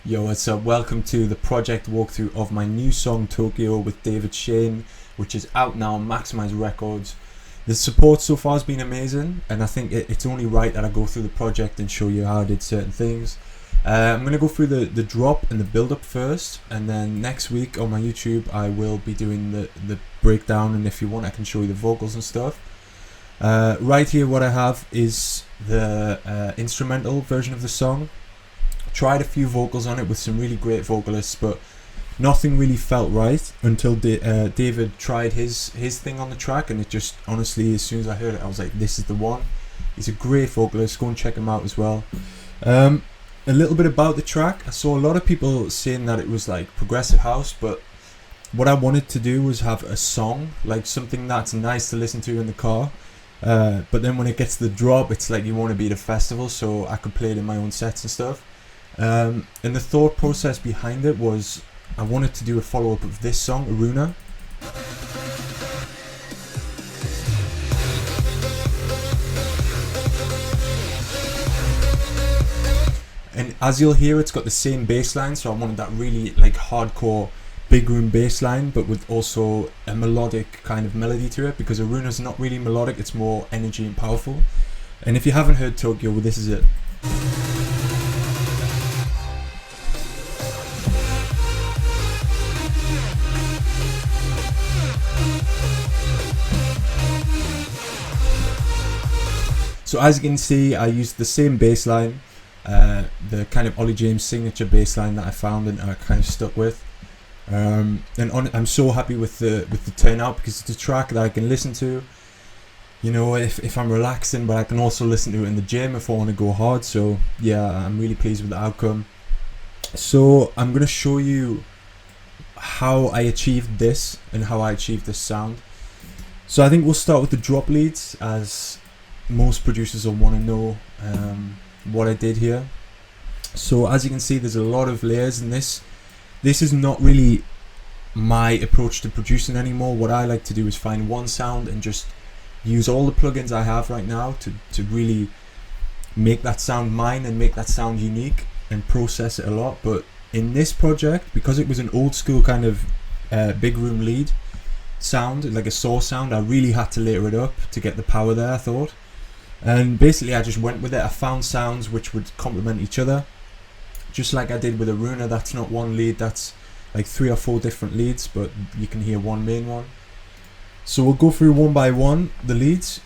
Yo, what's up? Welcome to the project walkthrough of my new song Tokyo with David Shane, which is out now on Maximize Records. The support so far has been amazing, and I think it's only right that I go through the project and show you how I did certain things. I'm going to go through the drop and the build up first, and then next week on my YouTube I will be doing the breakdown, and if you want I can show you the vocals and stuff. Right here what I have is the instrumental version of the song. Tried a few vocals on it with some really great vocalists, but nothing really felt right until David tried his thing on the track, and it just, honestly, as soon as I heard it I was like, this is the one. He's a great vocalist, go and check him out as well. A little bit about the track. I saw a lot of people saying that it was like progressive house, but what I wanted to do was have a song, like something that's nice to listen to in the car, but then when it gets to the drop it's like you want to be at a festival, so I could play it in my own sets and stuff. And the thought process behind it was I wanted to do a follow-up of this song, Aruna. And as you'll hear, it's got the same bass line, so I wanted that really like hardcore big room bass line, but with also a melodic kind of melody to it, because Aruna's not really melodic, it's more energy and powerful. And if you haven't heard Tokyo, well, this is it. So as you can see, I used the same bass line, the kind of Olly James signature bass line that I found and I kind of stuck with. I'm so happy with the turnout, because it's a track that I can listen to, you know, if I'm relaxing, but I can also listen to it in the gym if I want to go hard. So yeah, I'm really pleased with the outcome. So I'm going to show you how I achieved this and how I achieved this sound. So I think we'll start with the drop leads, as most producers will want to know what I did here. So as you can see, there's a lot of layers in this. This is not really my approach to producing anymore. What I like to do is find one sound and just use all the plugins I have right now to really make that sound mine and make that sound unique and process it a lot. But in this project, because it was an old school kind of big room lead sound, like a saw sound, I really had to layer it up to get the power there, I thought. And basically I just went with it. I found sounds which would complement each other, just like I did with Aruna. That's not one lead, that's like 3 or 4 different leads, but you can hear one main one. So we'll go through one by one the leads,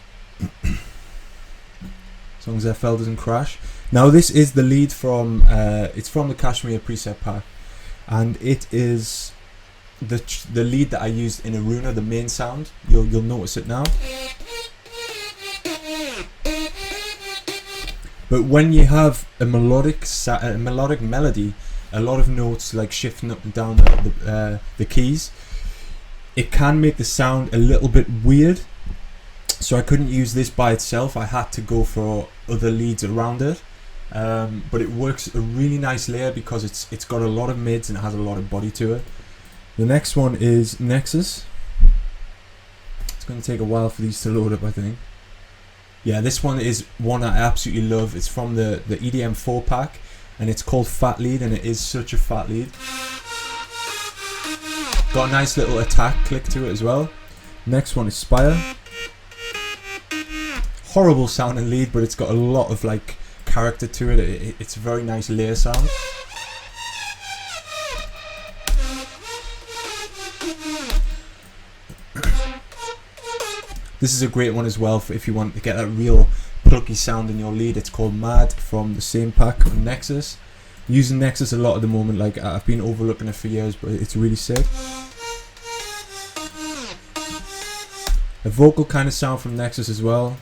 as long as FL doesn't crash. Now this is the lead from it's from the Kashmir preset pack, and it is the lead that I used in Aruna, the main sound. You'll notice it now. But when you have a melodic melody, a lot of notes like shifting up and down the keys, it can make the sound a little bit weird. So I couldn't use this by itself. I had to go for other leads around it. But it works a really nice layer because it's got a lot of mids and it has a lot of body to it. The next one is Nexus. It's going to take a while for these to load up, I think. Yeah, this one is one I absolutely love. It's from the EDM 4 pack, and it's called Fat Lead, and it is such a fat lead. Got a nice little attack click to it as well. Next one is Spire. Horrible sounding lead, but it's got a lot of like character to it. It's a very nice layer sound. This is a great one as well if you want to get that real plucky sound in your lead. It's called Mad, from the same pack from Nexus. I'm using Nexus a lot at the moment, like I've been overlooking it for years, but it's really sick. A vocal kind of sound from Nexus as well.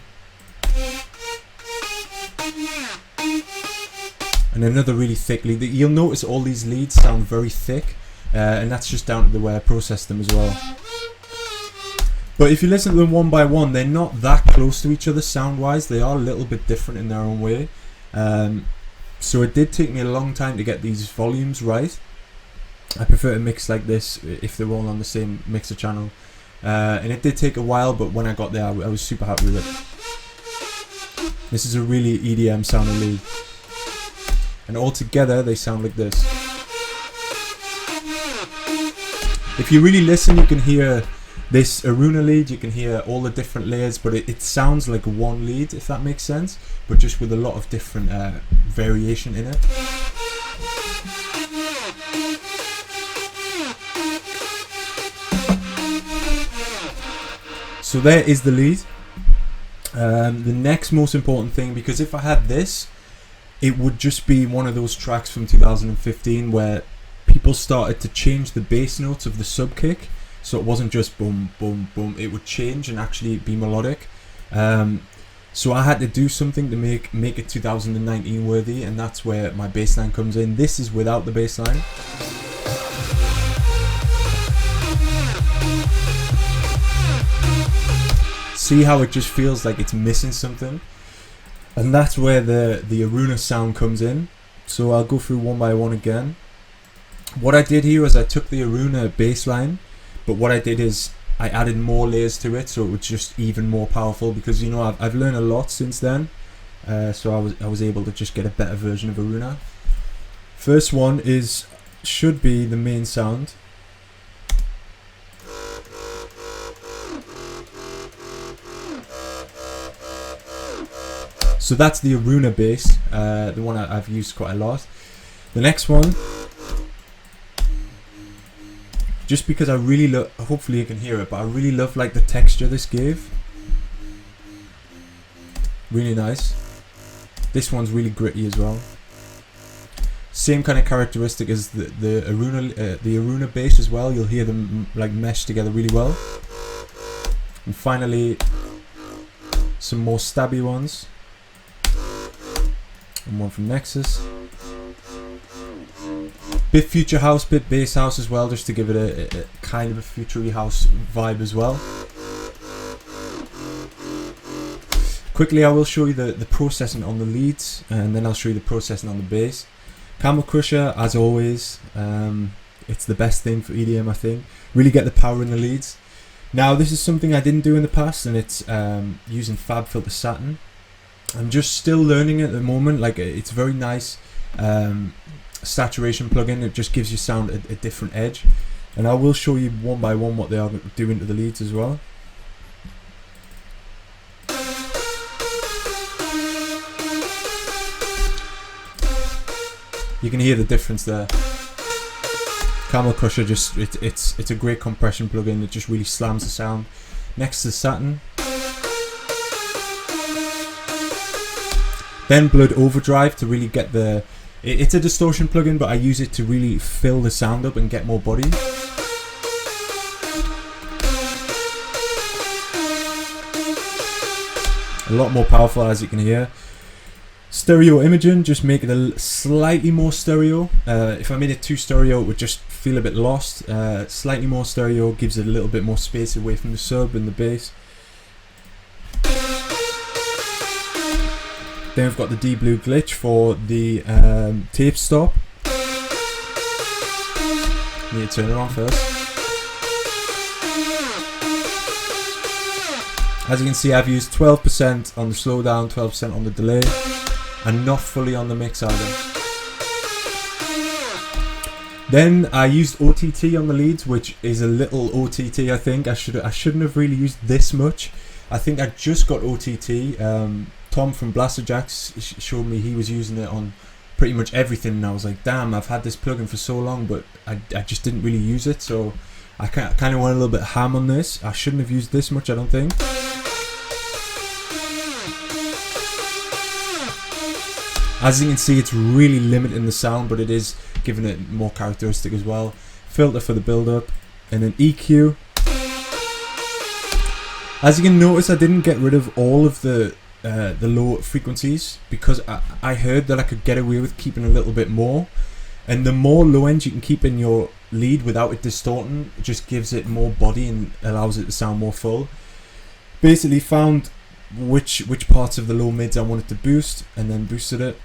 And another really thick lead. You'll notice all these leads sound very thick, and that's just down to the way I process them as well. But if you listen to them one by one, they're not that close to each other sound-wise. They are a little bit different in their own way. So it did take me a long time to get these volumes right. I prefer to mix like this if they're all on the same mixer channel. And it did take a while, but when I got there, I was super happy with it. This is a really EDM sounding lead. And all together, they sound like this. If you really listen, you can hear this Aruna lead, you can hear all the different layers, but it sounds like one lead, if that makes sense, but just with a lot of different variation in it. So there is the lead. The next most important thing, because if I had this, it would just be one of those tracks from 2015 where people started to change the bass notes of the sub kick, so it wasn't just boom boom boom, it would change and actually be melodic. So I had to do something to make it 2019 worthy, and that's where my bass line comes in. This is without the bass line. See how it just feels like it's missing something? And that's where the Aruna sound comes in. So I'll go through one by one again. What I did here is I took the Aruna bass line, but what I did is I added more layers to it, so it was just even more powerful, because you know I've learned a lot since then. So I was able to just get a better version of Aruna. First one should be the main sound. So that's the Aruna bass, the one I've used quite a lot. The next one, just because I really love, hopefully you can hear it, but I really love like the texture this gave. Really nice. This one's really gritty as well. Same kind of characteristic as the Aruna bass as well. You'll hear them like mesh together really well. And finally, some more stabby ones. And one from Nexus. Bit future house, bit bass house as well, just to give it a kind of a future-y house vibe as well. Quickly, I will show you the processing on the leads, and then I'll show you the processing on the bass. Camel Crusher, as always, it's the best thing for EDM, I think. Really get the power in the leads. Now, this is something I didn't do in the past, and it's using FabFilter Saturn. I'm just still learning at the moment. Like, it's very nice saturation plugin. It just gives you sound a different edge, and I will show you one by one what they are doing to the leads as well. You can hear the difference there. Camel Crusher, just it's a great compression plugin. It just really slams the sound. Next to Saturn. Then Blood Overdrive to really get the... It's a distortion plugin, but I use it to really fill the sound up and get more body. A lot more powerful, as you can hear. Stereo imaging, just make it a slightly more stereo. If I made it too stereo, it would just feel a bit lost. Slightly more stereo gives it a little bit more space away from the sub and the bass. Then we've got the D-Blue glitch for the tape stop. Need to turn it on first. As you can see, I've used 12% on the slowdown, 12% on the delay, and not fully on the mix either. Then I used OTT on the leads, which is a little OTT. I think I shouldn't have really used this much. I think I just got OTT. Tom from Blasterjaxx showed me he was using it on pretty much everything, and I was like, damn, I've had this plugin for so long, but I just didn't really use it, so I kind of went a little bit ham on this. I shouldn't have used this much, I don't think. As you can see, it's really limiting the sound, but it is giving it more characteristic as well. Filter for the build-up, and then EQ. As you can notice, I didn't get rid of all of the low frequencies, because I heard that I could get away with keeping a little bit more, and the more low end you can keep in your lead without it distorting, it just gives it more body and allows it to sound more full. Basically found which parts of the low mids I wanted to boost, and then boosted it.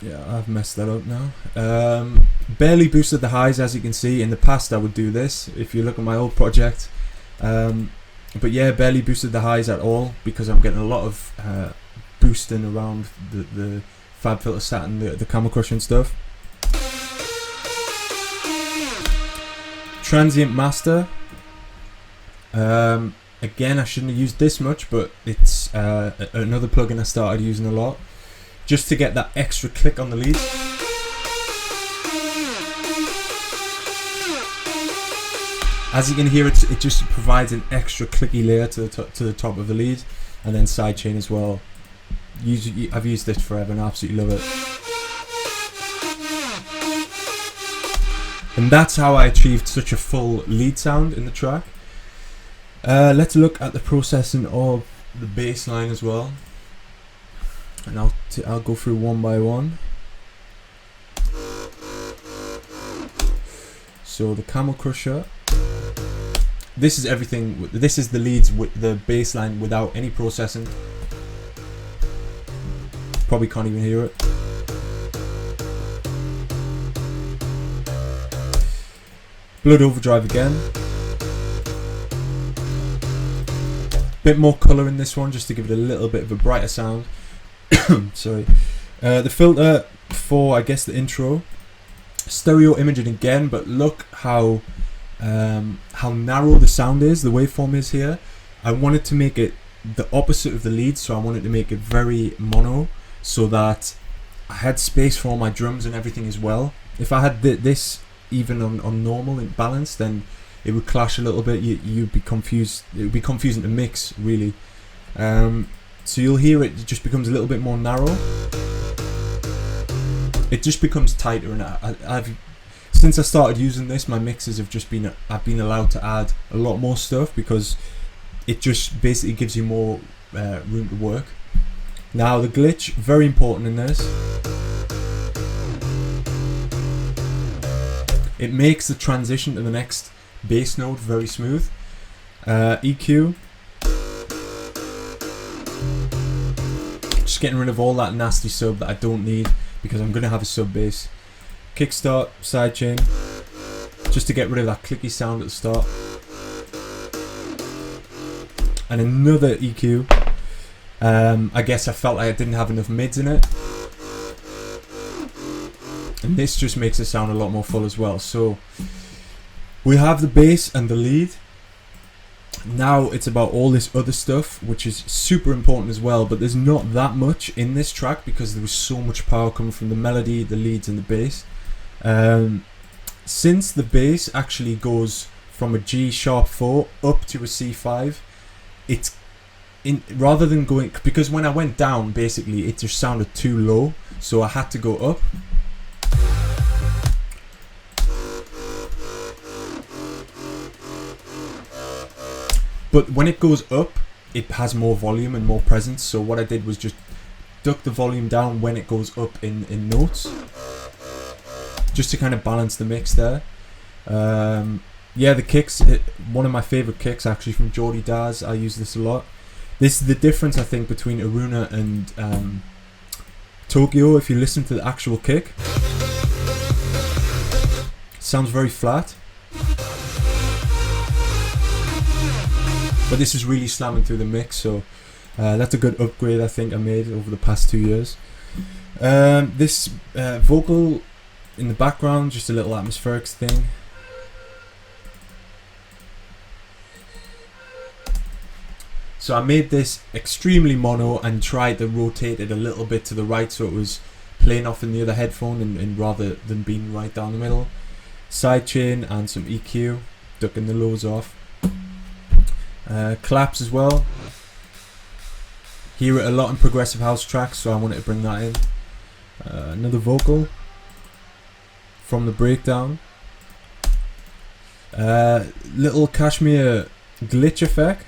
Yeah, I've messed that up now. Barely boosted the highs, as you can see. In the past I would do this if you look at my old project, but yeah, barely boosted the highs at all, because I'm getting a lot of boosting around the FabFilter Saturn, the Camel Crusher and stuff. Transient Master. Again, I shouldn't have used this much, but it's another plugin I started using a lot, just to get that extra click on the lead. As you can hear, it just provides an extra clicky layer to the top of the lead, and then sidechain as well. I've used this forever and I absolutely love it. And that's how I achieved such a full lead sound in the track. Let's look at the processing of the bass line as well, and I'll go through one by one. So the Camel Crusher. This is everything. This is the leads with the bass line without any processing. Probably can't even hear it. Blood Overdrive again. Bit more colour in this one, just to give it a little bit of a brighter sound. Sorry. The filter for, I guess, the intro. Stereo imaging again, but look how narrow the sound is, the waveform is here. I wanted to make it the opposite of the lead, so I wanted to make it very mono, so that I had space for all my drums and everything as well. If I had this even on normal and balanced, then it would clash a little bit. You'd be confused. It would be confusing to mix, really. So you'll hear it just becomes a little bit more narrow. It just becomes tighter, and I've since I started using this, my mixes have just been, I've been allowed to add a lot more stuff, because it just basically gives you more room to work. Now the glitch, very important in this. It makes the transition to the next bass note very smooth. EQ. Just getting rid of all that nasty sub that I don't need, because I'm going to have a sub bass. Kickstart, sidechain, just to get rid of that clicky sound at the start. And another EQ. I guess I felt like I didn't have enough mids in it, and this just makes it sound a lot more full as well. So we have the bass and the lead. Now it's about all this other stuff, which is super important as well, but there's not that much in this track because there was so much power coming from the melody, the leads and the bass. Since the bass actually goes from a G sharp 4 up to a C5, it's rather than going, because when I went down, basically it just sounded too low, so I had to go up. But when it goes up, it has more volume and more presence, so what I did was just duck the volume down when it goes up in notes, just to kind of balance the mix there. Yeah, the kicks, one of my favourite kicks actually from Geordie Daz. I use this a lot. This is the difference, I think, between Aruna and Tokyo. If you listen to the actual kick, it sounds very flat, but this is really slamming through the mix, so that's a good upgrade I think I made over the past 2 years. This vocal in the background, just a little atmospheric thing. So I made this extremely mono and tried to rotate it a little bit to the right so it was playing off in the other headphone and rather than being right down the middle. Sidechain and some EQ, ducking the lows off. Claps as well. Hear it a lot in progressive house tracks, so I wanted to bring that in. Another vocal from the breakdown. Little Kashmir glitch effect.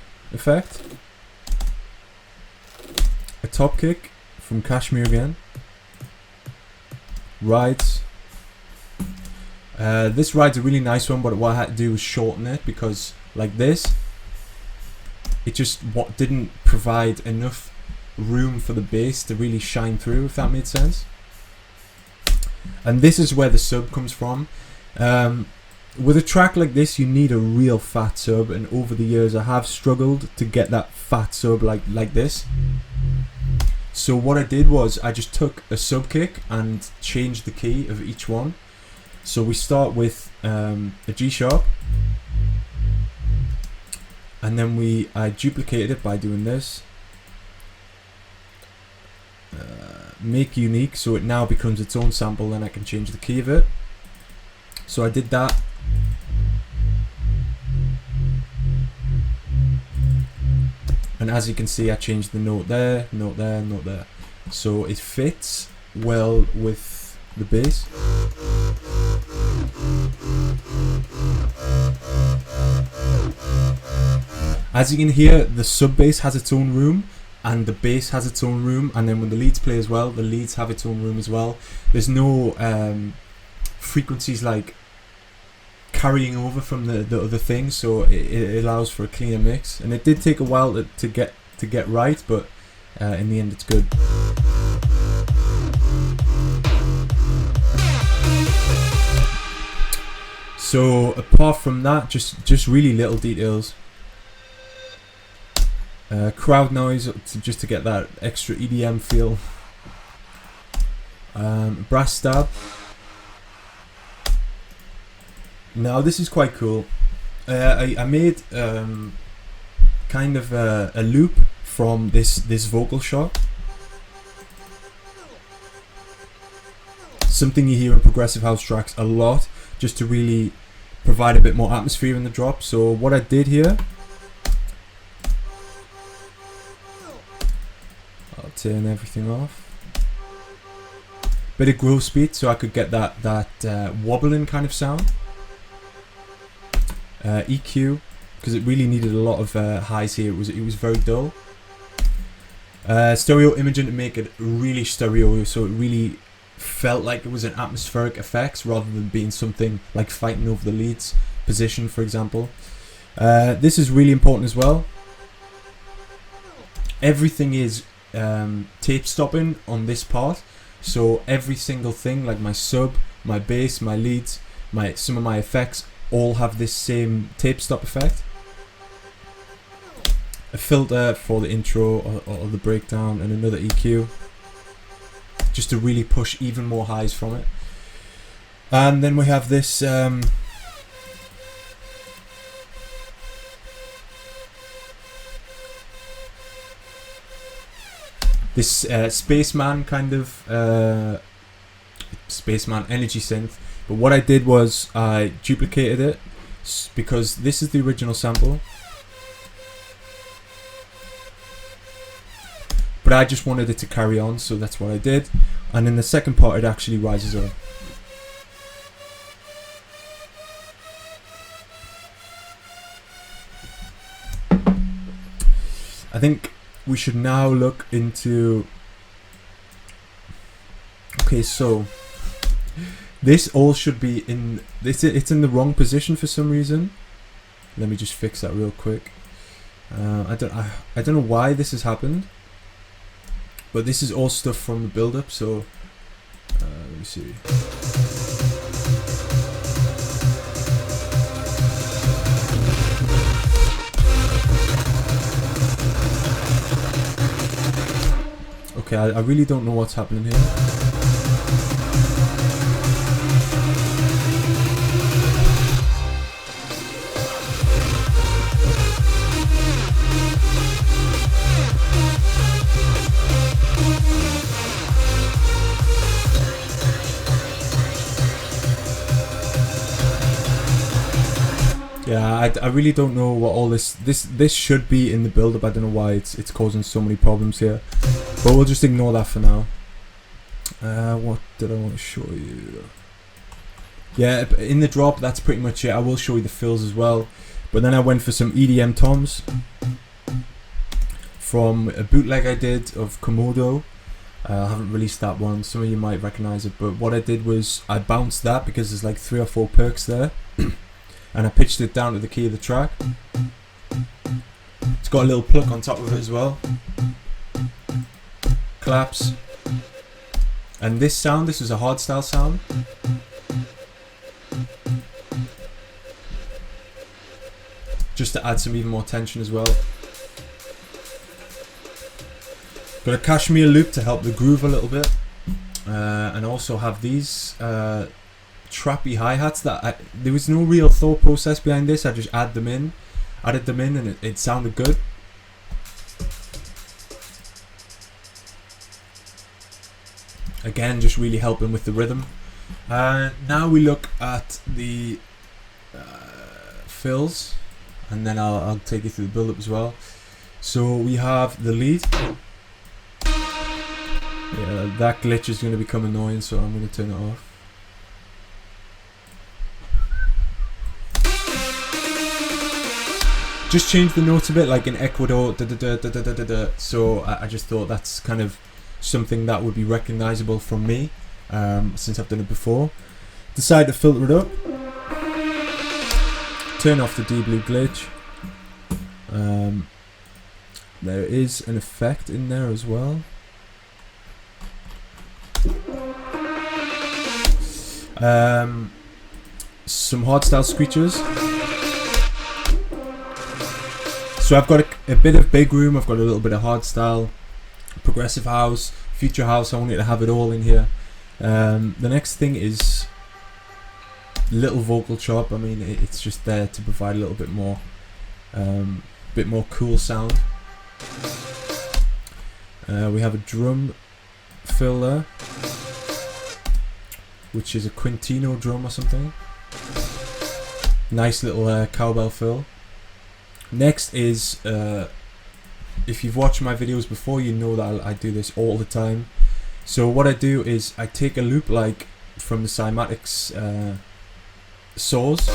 A top kick from Kashmir again. Rides. This ride's a really nice one, but what I had to do was shorten it, because like this, it just didn't provide enough room for the bass to really shine through, if that made sense. And this is where the sub comes from. With a track like this, you need a real fat sub, and over the years I have struggled to get that fat sub like this. So what I did was I just took a sub kick and changed the key of each one. So we start with a G sharp, and then I duplicate it by doing this. Make unique, so it now becomes its own sample, and I can change the key of it. So I did that. And as you can see, I changed the note there, note there, note there. So it fits well with the bass. As you can hear, the sub bass has its own room, and the bass has its own room, and then when the leads play as well, the leads have its own room as well. There's no frequencies like carrying over from the other things, so it allows for a cleaner mix. And it did take a while to get right, but in the end it's good. So apart from that, just really little details. Crowd noise just to get that extra EDM feel. Brass stab. Now this is quite cool. I made kind of a loop from this vocal shot. Something you hear in progressive house tracks a lot, just to really provide a bit more atmosphere in the drop. So what I did here, I'll turn everything off. Bit of growth speed, so I could get that wobbling kind of sound. EQ, because it really needed a lot of highs here. It was very dull. Stereo imaging to make it really stereo, so it really felt like it was an atmospheric effects rather than being something like fighting over the leads position, for example. This is really important as well. Everything is tape stopping on this part, so every single thing, like my sub, my bass, my leads, some of my effects, all have this same tape stop effect. A filter for the intro or the breakdown, and another EQ, just to really push even more highs from it. And then we have this Spaceman kind of Spaceman energy synth. But what I did was I duplicated it, because this is the original sample, but I just wanted it to carry on, so that's what I did. And in the second part it actually rises up. I think we should now look into, okay, so this all should be in this. It's in the wrong position for some reason. Let me just fix that real quick. I don't know why this has happened, but this is all stuff from the build-up. So let me see. Okay, I really don't know what's happening here. Yeah, I really don't know what all this should be in the build-up. I don't know why it's causing so many problems here, but we'll just ignore that for now. What did I want to show you? Yeah, in the drop, that's pretty much it. I will show you the fills as well, but then I went for some EDM toms from a bootleg I did of Komodo. I haven't released that one, some of you might recognize it, but what I did was I bounced that because there's like 3 or 4 perks there. And I pitched it down to the key of the track. It's got a little pluck on top of it as well. Claps. And this sound, this is a hardstyle sound. Just to add some even more tension as well. Got a cashmere loop to help the groove a little bit. And also have these trappy hi-hats that there was no real thought process behind this. I just added them in, and it sounded good. Again, just really helping with the rhythm. Now we look at the fills, and then I'll take you through the build-up as well. So we have the lead. Yeah, that glitch is going to become annoying, so I'm going to turn it off. Just change the notes a bit, like in Ecuador, da da da da da da da. So I just thought that's kind of something that would be recognizable from me, since I've done it before. Decide to filter it up. Turn off the D-Blue glitch. There is an effect in there as well. Some hardstyle screeches. So I've got a bit of big room, I've got a little bit of hardstyle, progressive house, future house. I wanted to have it all in here. The next thing is little vocal chop. I mean, it's just there to provide a little bit more cool sound. We have a drum fill there, which is a Quintino drum or something. Nice little cowbell fill. Next is, if you've watched my videos before, you know that I do this all the time. So what I do is I take a loop like from the Cymatics saws,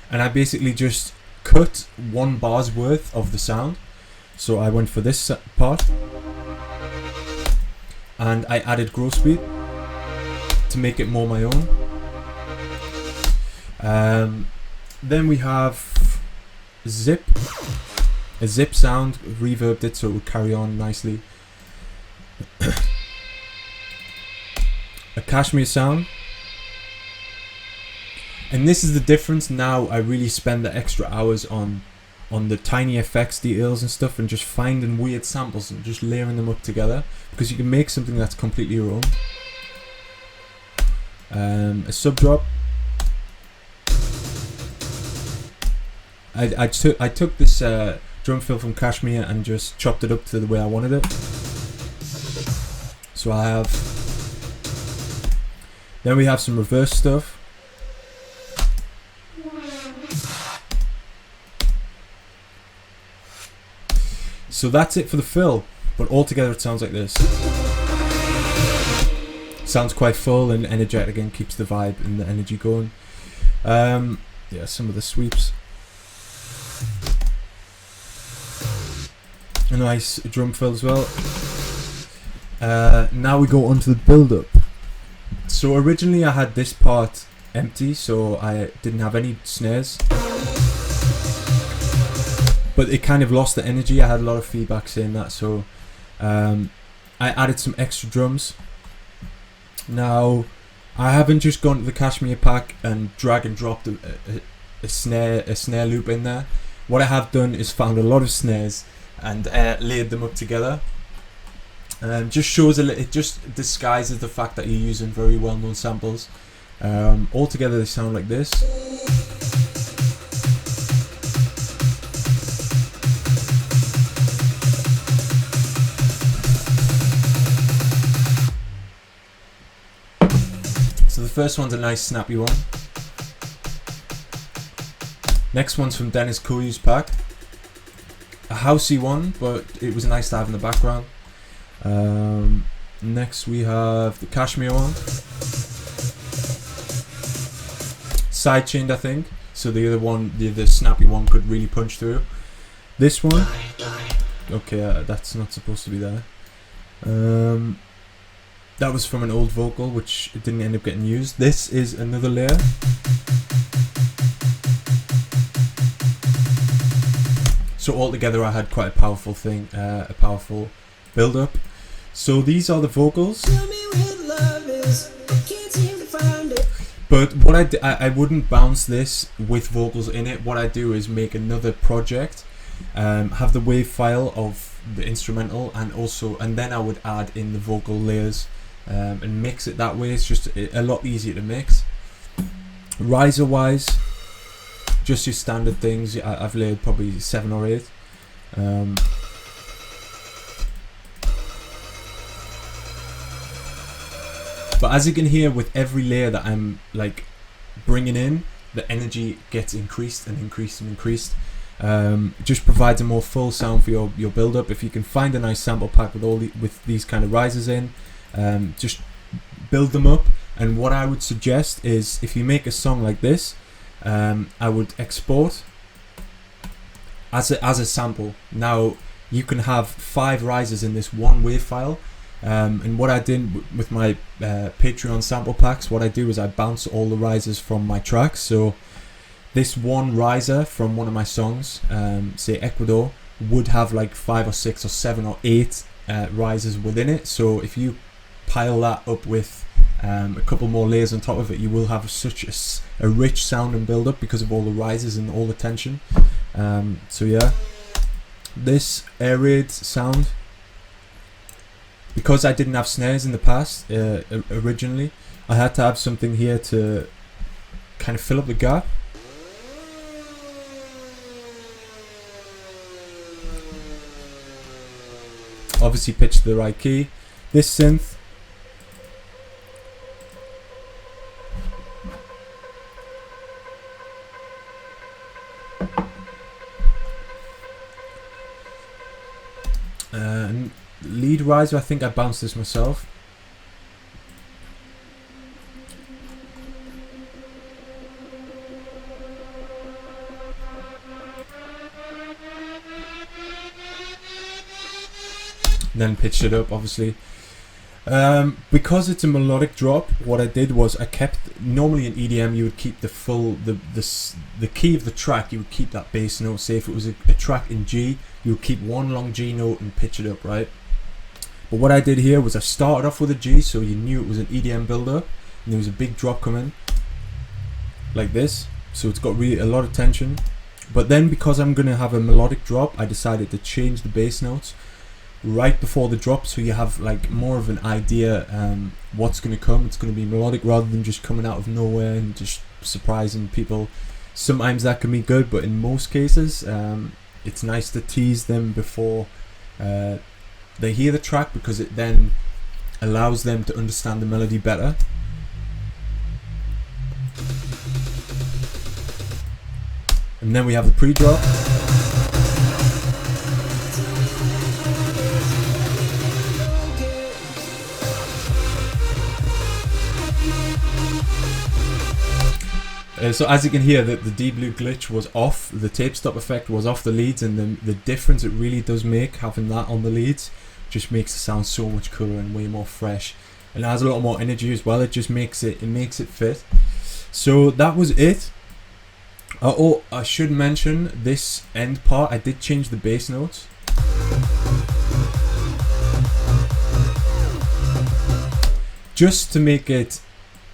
and I basically just cut 1 bar's worth of the sound. So I went for this part, and I added growth speed to make it more my own. Then we have a zip sound, reverbed it so it would carry on nicely. A cashmere sound. And this is the difference. Now I really spend the extra hours on the tiny effects details and stuff, and just finding weird samples and just layering them up together, because you can make something that's completely your own. A sub drop. I took this drum fill from Kashmir and just chopped it up to the way I wanted it. So I have. Then we have some reverse stuff. So that's it for the fill, but altogether it sounds like this. Sounds quite full and energetic and keeps the vibe and the energy going. Yeah, some of the sweeps. A nice drum fill as well. Now we go on to the build-up. So originally I had this part empty, so I didn't have any snares. But it kind of lost the energy. I had a lot of feedback saying that, so I added some extra drums. Now, I haven't just gone to the Kashmir pack and drag and dropped a snare loop in there. What I have done is found a lot of snares and layered them up together. Just shows it just disguises the fact that you're using very well-known samples. Altogether, they sound like this. So the first one's a nice snappy one. Next one's from Dennis Koyu's pack. A housey one, but it was nice to have in the background. Next we have the Kashmir one. Sidechained, I think. So the other one, the snappy one, could really punch through. This one. Okay, that's not supposed to be there. That was from an old vocal, which didn't end up getting used. This is another layer. So altogether I had quite a powerful thing, a powerful build-up. So these are the vocals. But what I wouldn't bounce this with vocals in it. What I do is make another project, have the wave file of the instrumental, and then I would add in the vocal layers and mix it that way. It's just a lot easier to mix. Riser wise, just your standard things. I've laid probably 7 or 8. But as you can hear, with every layer that I'm like bringing in, the energy gets increased and increased and increased. Just provides a more full sound for your build up. If you can find a nice sample pack with these kind of risers in, just build them up. And what I would suggest is, if you make a song like this, I would export as a sample. Now you can have 5 risers in this one wave file. And what I did with my Patreon sample packs, what I do is I bounce all the risers from my tracks. So this one riser from one of my songs, say Ecuador, would have like 5 or 6 or 7 or 8 risers within it. So if you pile that up with a couple more layers on top of it, you will have such a rich sound and build up because of all the risers and all the tension. So yeah, this air raid sound, because I didn't have snares in the past originally, I had to have something here to kind of fill up the gap. Obviously pitch to the right key. This synth, lead riser, I think I bounced this myself. Then pitched it up, obviously. Because it's a melodic drop, what I did was I kept, normally in EDM you would keep the key of the track, you would keep that bass note. Say if it was a track in G, you would keep one long G note and pitch it up, right? But what I did here was I started off with a G, so you knew it was an EDM builder, and there was a big drop coming like this, so it's got really a lot of tension. But then, because I'm going to have a melodic drop, I decided to change the bass notes right before the drop, so you have like more of an idea what's going to come. It's going to be melodic rather than just coming out of nowhere and just surprising people. Sometimes that can be good, but in most cases it's nice to tease them before they hear the track, because it then allows them to understand the melody better. And then we have the pre-drop. So as you can hear, the D-Blue glitch was off, the tape stop effect was off the leads, and the difference it really does make, having that on the leads, just makes it sound so much cooler and way more fresh, and it has a lot more energy as well. It just makes it fit. So that was it. Oh, I should mention this end part, I did change the bass notes. Just to make it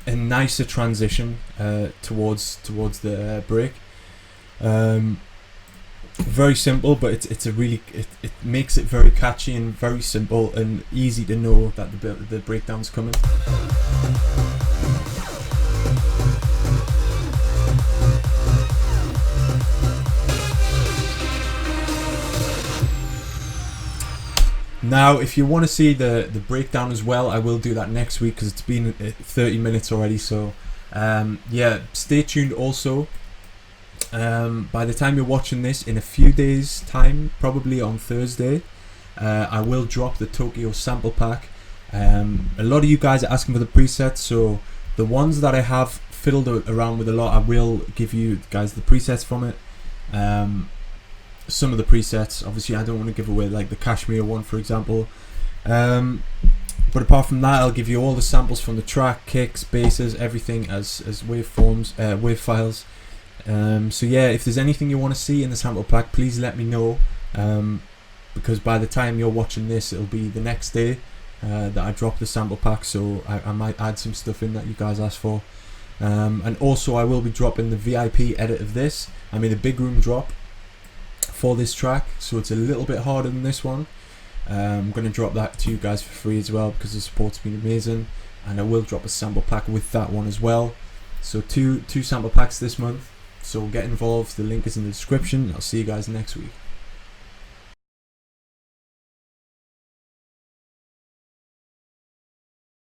a nicer transition towards the break. Very simple, but it's a really it makes it very catchy and very simple and easy to know that the breakdown's coming. Now, if you want to see the breakdown as well, I will do that next week, because it's been 30 minutes already. So yeah, stay tuned also. By the time you're watching this, in a few days time, probably on Thursday, I will drop the Tokyo sample pack. A lot of you guys are asking for the presets, so the ones that I have fiddled around with a lot, I will give you guys the presets from it. Some of the presets, obviously I don't want to give away like the Kashmir one, for example, but apart from that, I'll give you all the samples from the track, kicks, basses, everything as waveforms, wave files. So yeah, if there's anything you want to see in the sample pack, please let me know, because by the time you're watching this, it'll be the next day that I drop the sample pack, so I might add some stuff in that you guys asked for. And also I will be dropping the VIP edit of this, I mean the big room drop for this track, so it's a little bit harder than this one, I'm going to drop that to you guys for free as well because the support's been amazing, and I will drop a sample pack with that one as well. So two sample packs this month, so get involved. The link is in the description. I'll see you guys next week.